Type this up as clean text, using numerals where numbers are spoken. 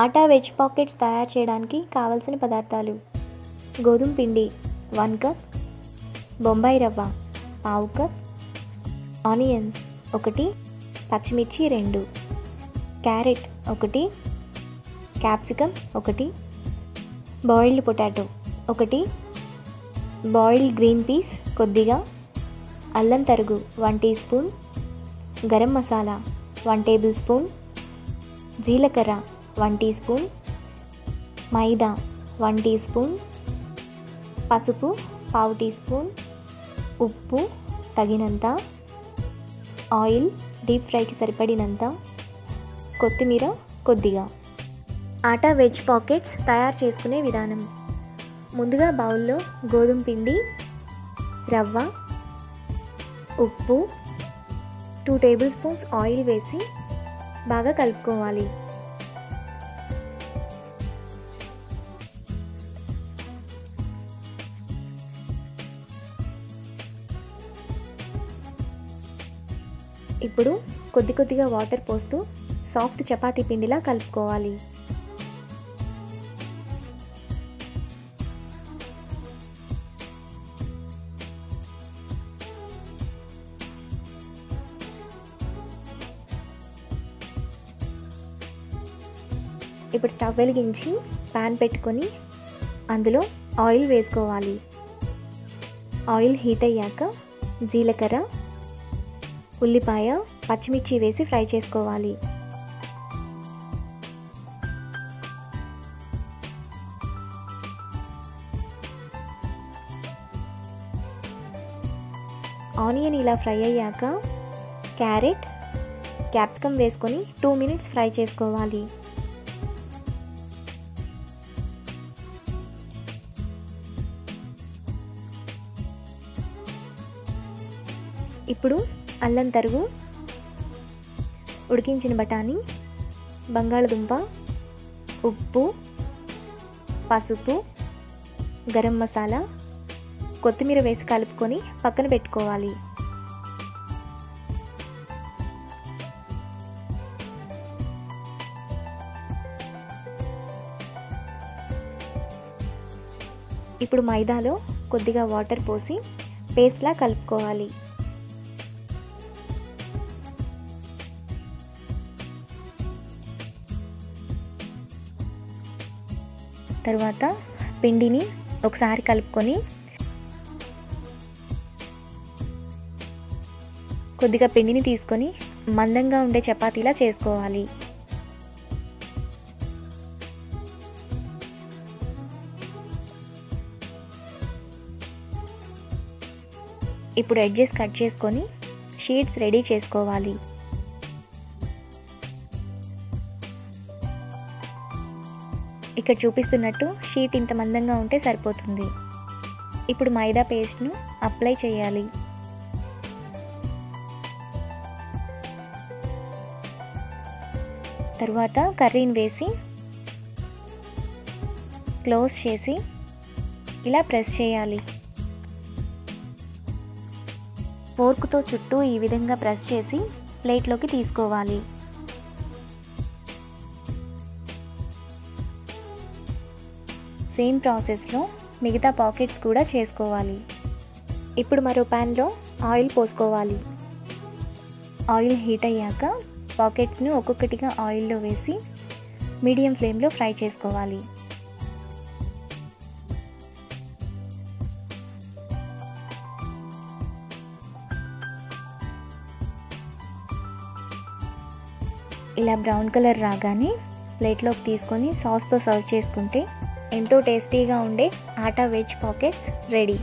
ఆటా veg pockets తయారు చేయడానికి కావలసిన పదార్థాలు: గోధుమ పిండి 1 కప్, బొంబాయి రవ్వ పావు కప్, ఆనియన్ 1, పచ్చిమిర్చి 2, carrot 1, capsicum 1, boiled potato 1, boiled green peas కొద్దిగా, అల్లం తరుగు 1 teaspoon, garam masala 1 tablespoon, జీలకర్ర 1 teaspoon, maida 1 teaspoon, పసుపు పావు టీ స్పూన్, ఉప్పు తగినంత, ఆయిల్ డీప్ ఫ్రైకి సరిపడినంత, కొత్తిమీర కొద్దిగా. ఆటా వెజ్ పాకెట్స్ తయారు చేసుకునే విధానం: ముందుగా బౌల్లో గోధుమ పిండి, రవ్వ, ఉప్పు, 2 టేబుల్ స్పూన్స్ ఆయిల్ వేసి బాగా కలుపుకోవాలి. ఇప్పుడు కొద్ది కొద్దిగా వాటర్ పోస్తూ సాఫ్ట్ చపాతీ పిండిలా కలుపుకోవాలి. ఇప్పుడు స్టవ్ వెలిగించి ప్యాన్ పెట్టుకొని అందులో ఆయిల్ వేసుకోవాలి. ఆయిల్ హీట్ అయ్యాక జీలకర్ర, ఉల్లిపాయ, పచ్చిమిర్చి వేసి ఫ్రై చేసుకోవాలి. ఆనియన్ ఇలా ఫ్రై అయ్యాక క్యారెట్, క్యాప్సికమ్ వేసుకొని 2 మినిట్స్ ఫ్రై చేసుకోవాలి. ఇప్పుడు అల్లం తరుగు, ఉడికించిన బఠానీ, బంగాళదుంప, ఉప్పు, పసుపు, గరం మసాలా, కొత్తిమీర వేసి కలుపుకొని పక్కన పెట్టుకోవాలి. ఇప్పుడు మైదాలో కొద్దిగా వాటర్ పోసి పేస్ట్లా కలుపుకోవాలి. తర్వాత పిండిని ఒకసారి కలుపుకొని కొద్దిగా పిండిని తీసుకొని మందంగా ఉండే చపాతీలా చేసుకోవాలి. ఇప్పుడు ఎడ్జెస్ కట్ చేసుకొని షీట్స్ రెడీ చేసుకోవాలి. ఇక్కడ చూపిస్తున్నట్టు షీట్ ఇంత మందంగా ఉంటే సరిపోతుంది. ఇప్పుడు మైదా పేస్ట్ను అప్లై చేయాలి. తర్వాత కర్రీని వేసి క్లోజ్ చేసి ఇలా ప్రెస్ చేయాలి. ఫోర్క్తో చుట్టూ ఈ విధంగా ప్రెస్ చేసి ప్లేట్లోకి తీసుకోవాలి. సేమ్ ప్రాసెస్లో మిగతా పాకెట్స్ కూడా చేసుకోవాలి. ఇప్పుడు మరో ప్యాన్లో ఆయిల్ పోసుకోవాలి. ఆయిల్ హీట్ అయ్యాక పాకెట్స్ను ఒక్కొక్కటిగా ఆయిల్లో వేసి మీడియం ఫ్లేమ్లో ఫ్రై చేసుకోవాలి. ఇలా బ్రౌన్ కలర్ రాగానే ప్లేట్లోకి తీసుకొని సాస్తో సర్వ్ చేసుకుంటే ఎంతో టేస్టీగా ఉండే ఆటా వెజ్ పాకెట్స్ రెడీ.